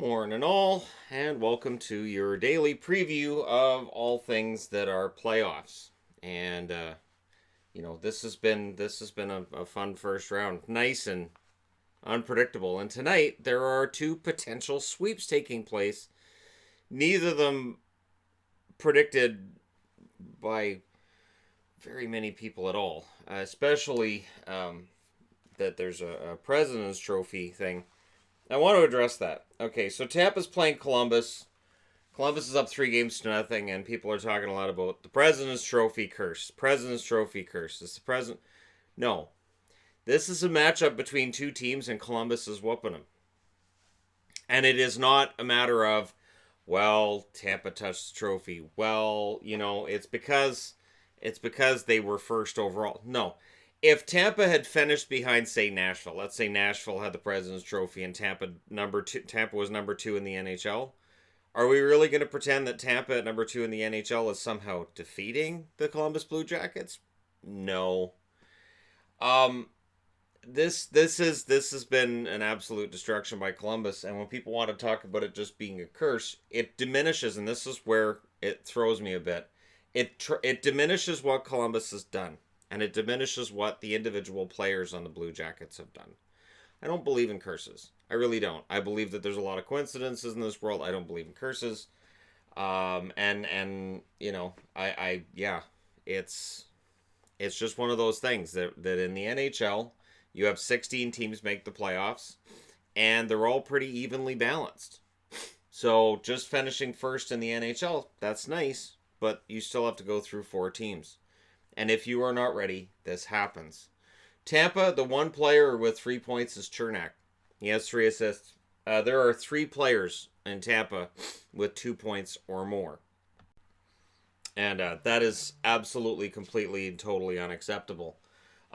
Morning all, and welcome to your daily preview of all things that are playoffs. And this has been a fun first round, nice and unpredictable. And tonight there are two potential sweeps taking place. Neither of them predicted by very many people at all, especially that there's a President's Trophy thing. I want to address that. Okay, so Tampa's playing Columbus. Columbus is up 3 games to nothing, and people are talking a lot about the President's Trophy curse. President's Trophy curse. Is the president? No, this is a matchup between two teams, and Columbus is whooping them. And it is not a matter of, well, Tampa touched the trophy. Well, it's because they were first overall. No, if Tampa had finished behind, say, Nashville, let's say Nashville had the President's Trophy and Tampa was number 2 in the NHL. Are we really going to pretend that Tampa at number 2 in the NHL is somehow defeating the Columbus Blue Jackets? No. Um, this has been an absolute destruction by Columbus, and when people want to talk about it just being a curse, it diminishes, and this is where it throws me a bit. It diminishes what Columbus has done, and it diminishes what the individual players on the Blue Jackets have done. I don't believe in curses. I really don't. I believe that there's a lot of coincidences in this world. I don't believe in curses. And I yeah, it's just one of those things that in the NHL you have 16 teams make the playoffs, and they're all pretty evenly balanced. So just finishing first in the NHL, that's nice, but you still have to go through 4 teams. And if you are not ready, this happens. Tampa, the one player with 3 points is Chernak. He has 3 assists. There are 3 players in Tampa with 2 points or more. And that is absolutely, completely, and totally unacceptable.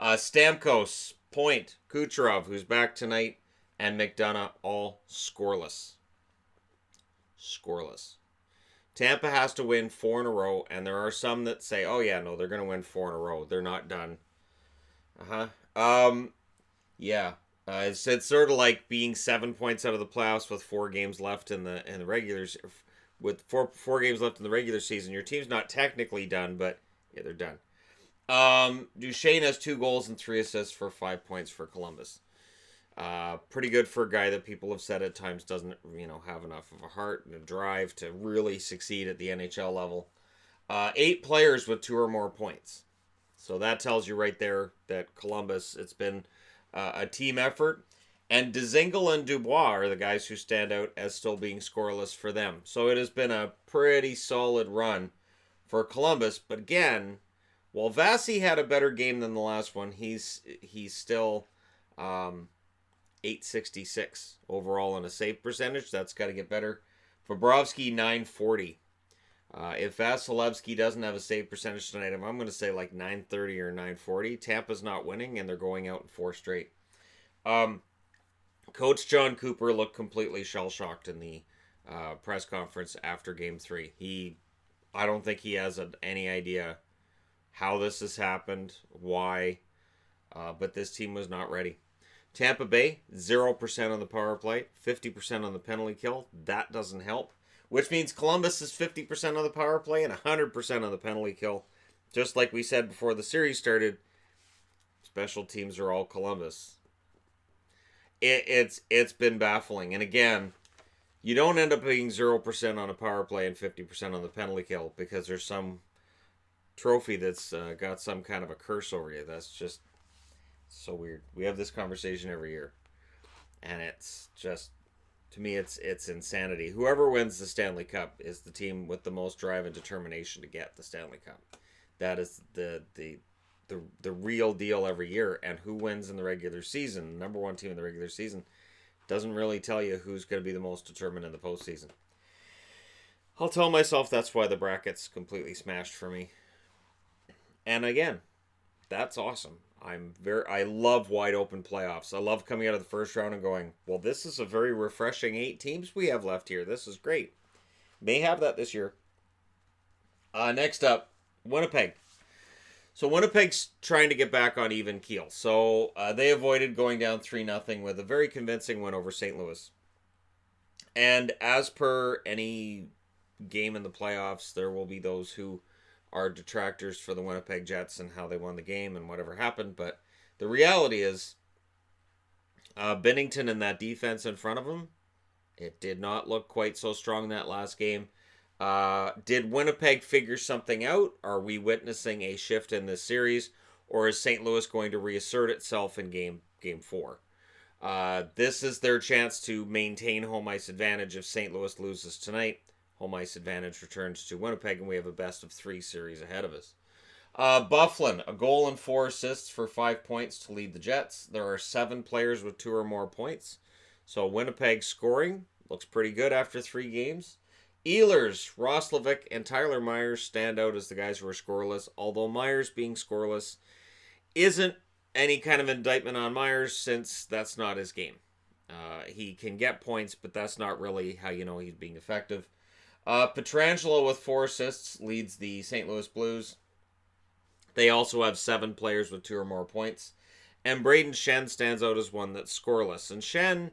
Stamkos, Point, Kucherov, who's back tonight, and McDonough, all scoreless. Scoreless. Tampa has to win 4 in a row, and there are some that say, oh yeah, no, they're going to win 4 in a row. They're not done. Yeah. It's sort of like being 7 points out of the playoffs with 4 games left in the regulars, with four games left in the regular season. Your team's not technically done, but yeah, they're done. Duchesne has 2 goals and 3 assists for 5 points for Columbus. Pretty good for a guy that people have said at times doesn't, have enough of a heart and a drive to really succeed at the NHL level. 8 players with 2 or more points. So that tells you right there that Columbus, it's been a team effort. And Dzingel and Dubois are the guys who stand out as still being scoreless for them. So it has been a pretty solid run for Columbus. But again, while Vasi had a better game than the last one, he's still 866 overall in a save percentage. That's got to get better. Bobrovsky 940. If Vasilevsky doesn't have a save percentage tonight, I'm going to say like 930 or 940. Tampa's not winning, and they're going out in 4 straight. Coach John Cooper looked completely shell-shocked in the press conference after Game 3. I don't think he has any idea how this has happened, why, but this team was not ready. Tampa Bay, 0% on the power play, 50% on the penalty kill. That doesn't help. Which means Columbus is 50% on the power play and 100% on the penalty kill. Just like we said before the series started, special teams are all Columbus. It's been baffling. And again, you don't end up being 0% on a power play and 50% on the penalty kill because there's some trophy that's got some kind of a curse over you. That's just so weird. We have this conversation every year. And it's just, to me, it's insanity. Whoever wins the Stanley Cup is the team with the most drive and determination to get the Stanley Cup. That is the real deal every year. And who wins in the regular season, number one team in the regular season, doesn't really tell you who's going to be the most determined in the postseason. I'll tell myself that's why the bracket's completely smashed for me. And again, that's awesome. I love wide open playoffs. I love coming out of the first round and going, well, this is a very refreshing 8 teams we have left here. This is great. May have that this year. Next up, Winnipeg. So Winnipeg's trying to get back on even keel. So they avoided going down 3-0 with a very convincing win over St. Louis. And as per any game in the playoffs, there will be those who are detractors for the Winnipeg Jets and how they won the game and whatever happened. But the reality is, Binnington and that defense in front of him, it did not look quite so strong that last game. Did Winnipeg figure something out? Are we witnessing a shift in this series? Or is St. Louis going to reassert itself in game 4? This is their chance to maintain home ice advantage. If St. Louis loses tonight, home ice advantage returns to Winnipeg, and we have a best-of-3 series ahead of us. Byfuglien, a goal and 4 assists for 5 points to lead the Jets. There are 7 players with 2 or more points. So Winnipeg scoring looks pretty good after 3 games. Ehlers, Roslovic, and Tyler Myers stand out as the guys who are scoreless, although Myers being scoreless isn't any kind of indictment on Myers, since that's not his game. He can get points, but that's not really how you know he's being effective. Pietrangelo with 4 assists leads the St. Louis Blues. They also have 7 players with 2 or more points. And Braden Shen stands out as one that's scoreless. And Shen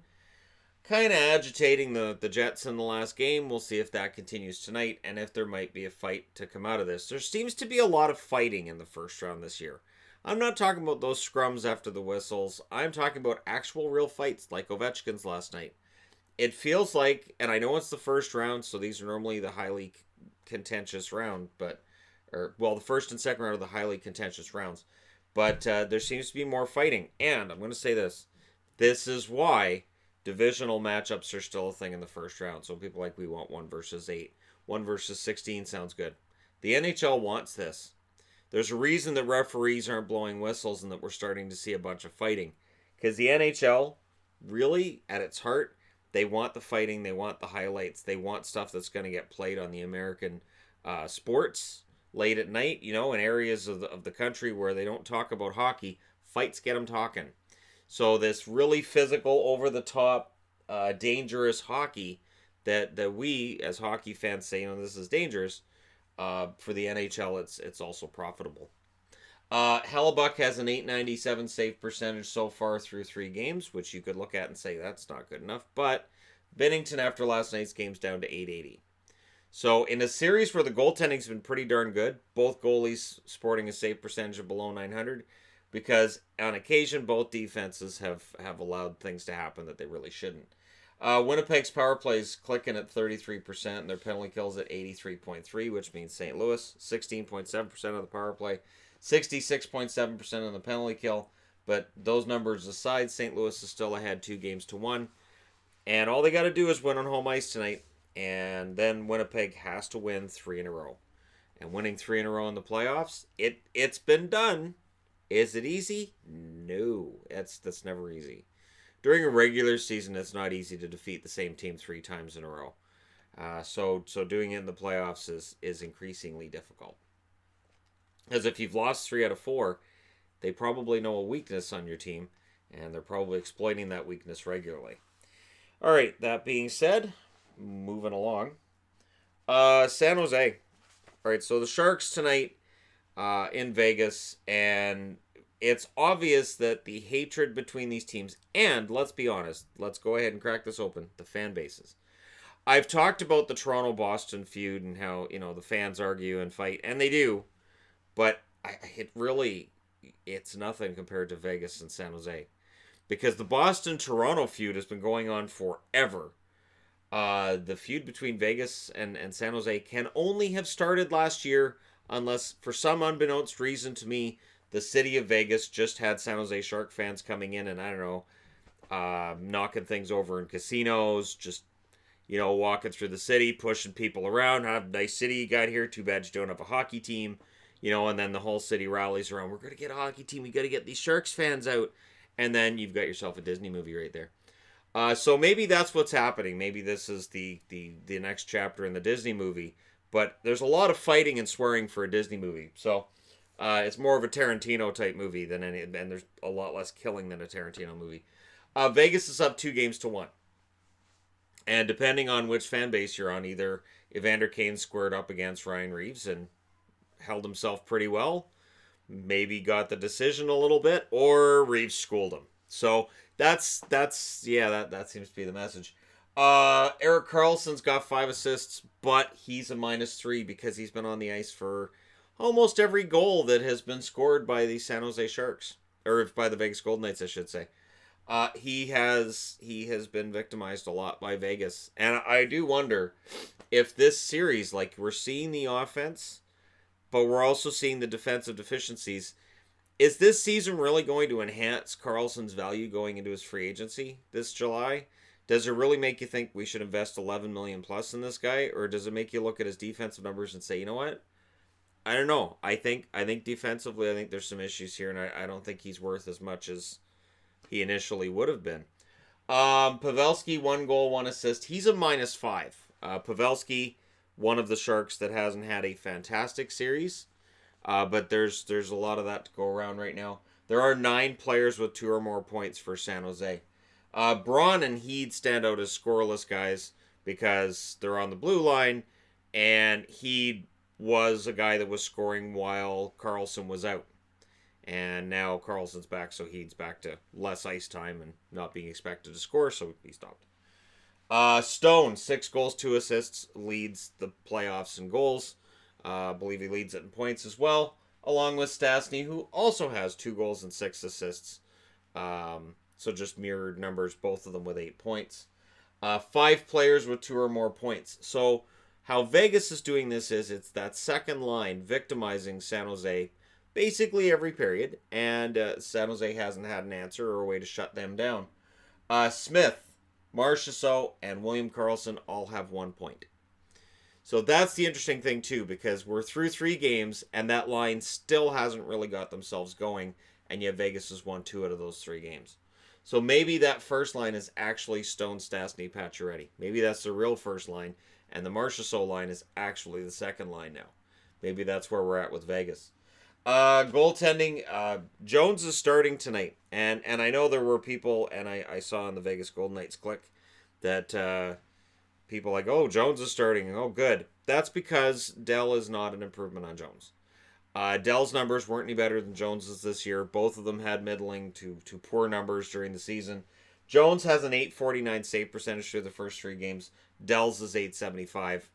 kind of agitating the Jets in the last game. We'll see if that continues tonight and if there might be a fight to come out of this. There seems to be a lot of fighting in the first round this year. I'm not talking about those scrums after the whistles. I'm talking about actual real fights like Ovechkin's last night. It feels like, and I know it's the first round, so these are normally the highly contentious round, the first and second round are the highly contentious rounds. But there seems to be more fighting. And I'm going to say this. This is why divisional matchups are still a thing in the first round. So people like, we want 1 versus 8. 1 versus 16 sounds good. The NHL wants this. There's a reason that referees aren't blowing whistles and that we're starting to see a bunch of fighting. Because the NHL, really, at its heart, they want the fighting. They want the highlights. They want stuff that's going to get played on the American sports late at night, in areas of the country where they don't talk about hockey. Fights get them talking. So this really physical, over-the-top, dangerous hockey that we, as hockey fans, say, this is dangerous, for the NHL, it's also profitable. Hellebuck has an .897 save percentage so far through 3 games, which you could look at and say that's not good enough. But Binnington, after last night's game's down to .880. So in a series where the goaltending's been pretty darn good, both goalies sporting a save percentage of below .900, because on occasion both defenses have allowed things to happen that they really shouldn't. Winnipeg's power plays clicking at 33%, and their penalty kills at 83.3%, which means St. Louis 16.7% of the power play, 66.7% on the penalty kill. But those numbers aside, St. Louis is still ahead 2-1, and all they got to do is win on home ice tonight, and then Winnipeg has to win 3 in a row. And winning 3 in a row in the playoffs, it's been done. Is it easy? No, that's never easy. During a regular season, it's not easy to defeat the same team 3 times in a row. So doing it in the playoffs is increasingly difficult. Because if you've lost 3 out of 4, they probably know a weakness on your team, and they're probably exploiting that weakness regularly. All right, that being said, moving along. San Jose. All right, so the Sharks tonight in Vegas, and it's obvious that the hatred between these teams, and let's be honest, let's go ahead and crack this open, the fan bases. I've talked about the Toronto-Boston feud and how, the fans argue and fight, and they do, but it's nothing compared to Vegas and San Jose. Because the Boston-Toronto feud has been going on forever. The feud between Vegas and San Jose can only have started last year, unless, for some unbeknownst reason to me, the city of Vegas just had San Jose Shark fans coming in and, I don't know, knocking things over in casinos, just, walking through the city, pushing people around. Have a nice city you got here. Too bad you don't have a hockey team. And then the whole city rallies around. We're going to get a hockey team. We got to get these Sharks fans out. And then you've got yourself a Disney movie right there. So maybe that's what's happening. Maybe this is the next chapter in the Disney movie. But there's a lot of fighting and swearing for a Disney movie. So it's more of a Tarantino type movie than any, and there's a lot less killing than a Tarantino movie. Vegas is up 2-1. And depending on which fan base you're on, either Evander Kane squared up against Ryan Reeves and held himself pretty well, maybe got the decision a little bit, or Reeves schooled him. So that seems to be the message. Erik Karlsson's got 5 assists, but he's a -3 because he's been on the ice for almost every goal that has been scored by the San Jose Sharks, or by the Vegas Golden Knights, I should say. He has been victimized a lot by Vegas, and I do wonder if this series, like, we're seeing the offense, but we're also seeing the defensive deficiencies. Is this season really going to enhance Karlsson's value going into his free agency this July? Does it really make you think we should invest 11 million plus in this guy, or does it make you look at his defensive numbers and say, you know what? I don't know. I think defensively, I think there's some issues here, and I don't think he's worth as much as he initially would have been. Pavelski, 1 goal, 1 assist. He's a -5. Pavelski, one of the Sharks that hasn't had a fantastic series, but there's a lot of that to go around right now. There are 9 players with 2 or more points for San Jose. Braun and Heed stand out as scoreless guys because they're on the blue line, and Heed was a guy that was scoring while Karlsson was out. And now Karlsson's back, so Heed's back to less ice time and not being expected to score, so he stopped. Stone, 6 goals, 2 assists, leads the playoffs in goals. I believe he leads it in points as well, along with Stastny, who also has 2 goals and 6 assists. So just mirrored numbers, both of them with 8 points. 5 players with 2 or more points. So how Vegas is doing this is it's that second line victimizing San Jose basically every period, and San Jose hasn't had an answer or a way to shut them down. Smith, Marchessault, and William Karlsson all have 1 point. So that's the interesting thing too, because we're through 3 games and that line still hasn't really got themselves going, and yet Vegas has won 2 out of those 3 games. So maybe that first line is actually Stone, Stastny, Pacioretty. Maybe that's the real first line, and the Marchessault line is actually the second line now. Maybe that's where we're at with Vegas. Goaltending, Jones is starting tonight, and I know there were people, and I saw on the Vegas Golden Knights click that people like, oh, Jones is starting, oh, good. That's because Dell is not an improvement on Jones. Dell's numbers weren't any better than Jones's this year. Both of them had middling to poor numbers during the season. Jones has an .849 save percentage through the first 3 games. Dell's is .875.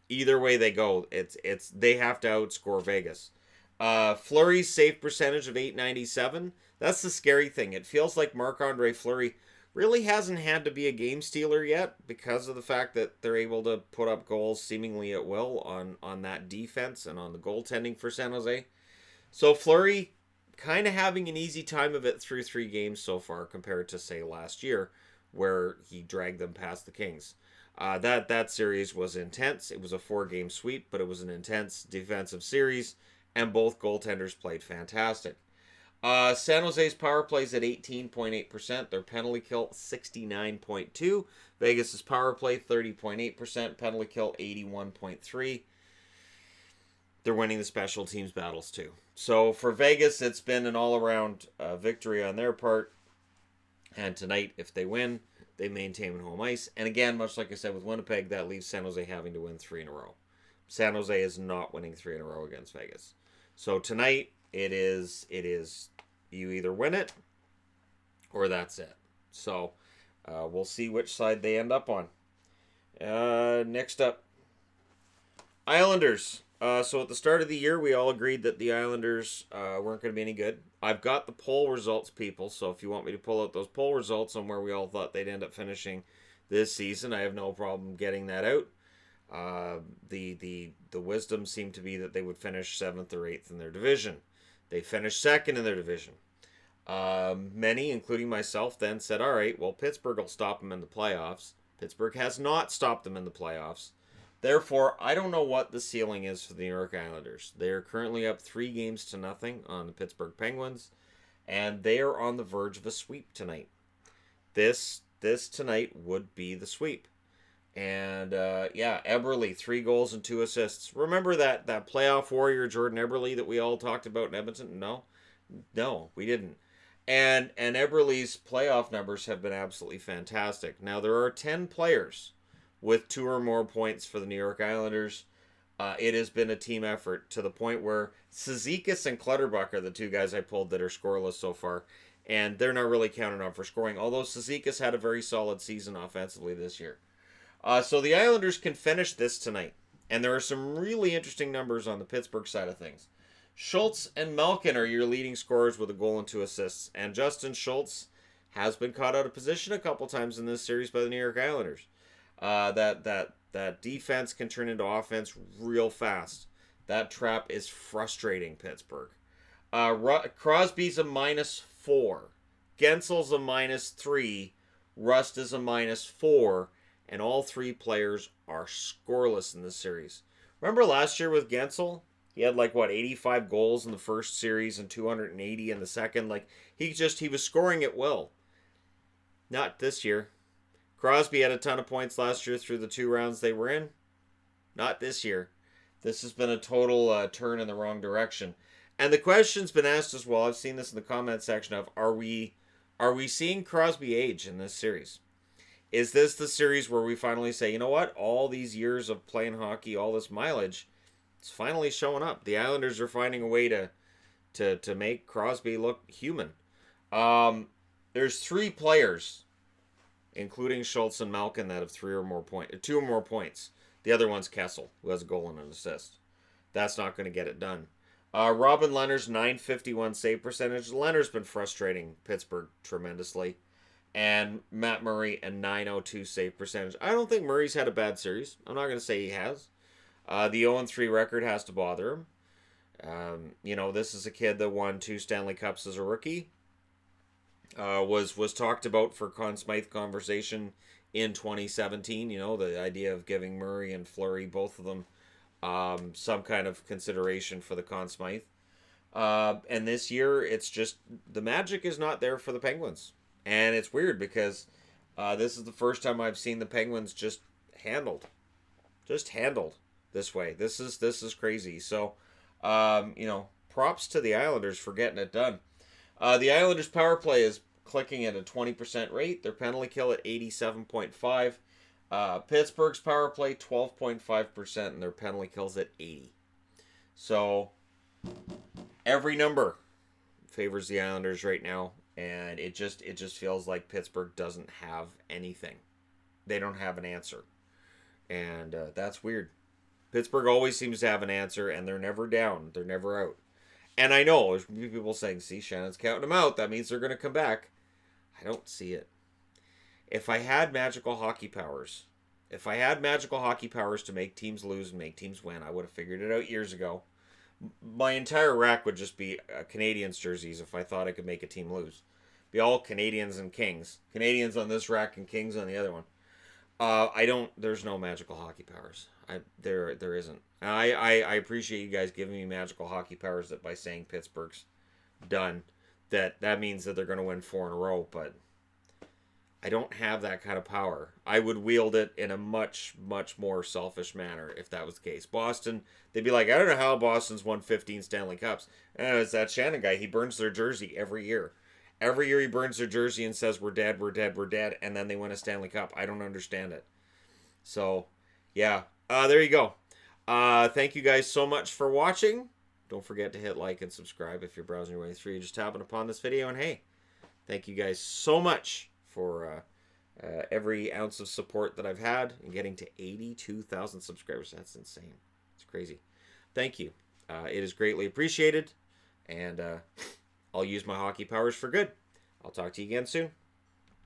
Either way they go, it's they have to outscore Vegas. Fleury's save percentage of .897. That's the scary thing. It feels like Marc-Andre Fleury really hasn't had to be a game stealer yet because of the fact that they're able to put up goals seemingly at will on that defense and on the goaltending for San Jose. So Fleury kind of having an easy time of it through 3 games so far compared to, say, last year where he dragged them past the Kings. That series was intense. It was a 4-game sweep, but it was an intense defensive series, and both goaltenders played fantastic. San Jose's power plays at 18.8%. Their penalty kill 69.2%. Vegas's power play 30.8%. Penalty kill 81.3%. They're winning the special teams battles too. So for Vegas, it's been an all-around victory on their part. And tonight, if they win, they maintain home ice. And again, much like I said with Winnipeg, that leaves San Jose having to win 3 in a row. San Jose is not winning 3 in a row against Vegas. So tonight, it is you either win it or that's it. So we'll see which side they end up on. Next up, Islanders. So at the start of the year, we all agreed that the Islanders weren't going to be any good. I've got the poll results, people. So if you want me to pull out those poll results on where we all thought they'd end up finishing this season, I have no problem getting that out. The wisdom seemed to be that they would finish 7th or 8th in their division. They finished 2nd in their division. Many, including myself, then said, all right, well, Pittsburgh will stop them in the playoffs. Pittsburgh has not stopped them in the playoffs. Therefore, I don't know what the ceiling is for the New York Islanders. They are currently up 3-0 on the Pittsburgh Penguins, and they are on the verge of a sweep tonight. This tonight would be the sweep. And, Eberle, 3 goals and 2 assists. Remember that playoff warrior Jordan Eberle that we all talked about in Edmonton? No, we didn't. And Eberle's playoff numbers have been absolutely fantastic. Now, there are 10 players with 2 or more points for the New York Islanders. It has been a team effort to the point where Cizikas and Clutterbuck are the 2 guys I pulled that are scoreless so far. And they're not really counted on for scoring, although Cizikas had a very solid season offensively this year. So the Islanders can finish this tonight. And there are some really interesting numbers on the Pittsburgh side of things. Schultz and Malkin are your leading scorers with a goal and 2 assists. And Justin Schultz has been caught out of position a couple times in this series by the New York Islanders. That defense can turn into offense real fast. That trap is frustrating Pittsburgh. Crosby's a -4. Gensel's a -3. Rust is a -4. And all 3 players are scoreless in this series. Remember last year with Gensel? He had 85 goals in the first series and 280 in the second. He was scoring at will. Not this year. Crosby had a ton of points last year through the 2 rounds they were in. Not this year. This has been a total turn in the wrong direction. And the question's been asked as well. I've seen this in the comment section of, are we seeing Crosby age in this series? Is this the series where we finally say, you know what? All these years of playing hockey, all this mileage, it's finally showing up. The Islanders are finding a way to make Crosby look human. There's 3 players, including Schultz and Malkin, that have 2 or more points. The other one's Kessel, who has a goal and an assist. That's not going to get it done. Robin Lehner's .951 save percentage. Lehner's been frustrating Pittsburgh tremendously. And Matt Murray, a .902 save percentage. I don't think Murray's had a bad series. I'm not going to say he has. The 0-3 record has to bother him. This is a kid that won 2 Stanley Cups as a rookie. Was talked about for Conn Smythe conversation in 2017. The idea of giving Murray and Fleury, both of them, some kind of consideration for the Conn Smythe. And this year, it's just the magic is not there for the Penguins. And it's weird because this is the first time I've seen the Penguins just handled this way. This is crazy. So, props to the Islanders for getting it done. The Islanders' power play is clicking at a 20% rate. Their penalty kill at 87.5. Pittsburgh's power play 12.5%, and their penalty kills at 80. So every number favors the Islanders right now. And it just feels like Pittsburgh doesn't have anything. They don't have an answer. And that's weird. Pittsburgh always seems to have an answer, and they're never down. They're never out. And I know there's people saying, see, Shannon's counting them out. That means they're going to come back. I don't see it. If I had magical hockey powers to make teams lose and make teams win, I would have figured it out years ago. My entire rack would just be Canadians jerseys if I thought I could make a team lose. Be all Canadians and Kings. Canadians on this rack and Kings on the other one. There's no magical hockey powers. There isn't. I appreciate you guys giving me magical hockey powers that by saying Pittsburgh's done, that means that they're going to win 4 in a row, but I don't have that kind of power. I would wield it in a much, much more selfish manner if that was the case. Boston, they'd be like, I don't know how Boston's won 15 Stanley Cups. And it's that Shannon guy. He burns their jersey every year. Every year he burns their jersey and says, we're dead, we're dead, we're dead. And then they win a Stanley Cup. I don't understand it. So, yeah. There you go. Thank you guys so much for watching. Don't forget to hit like and subscribe if you're browsing your way through. You're just tapping upon this video. And hey, thank you guys so much for every ounce of support that I've had and getting to 82,000 subscribers. That's insane. It's crazy. Thank you. It is greatly appreciated. And I'll use my hockey powers for good. I'll talk to you again soon.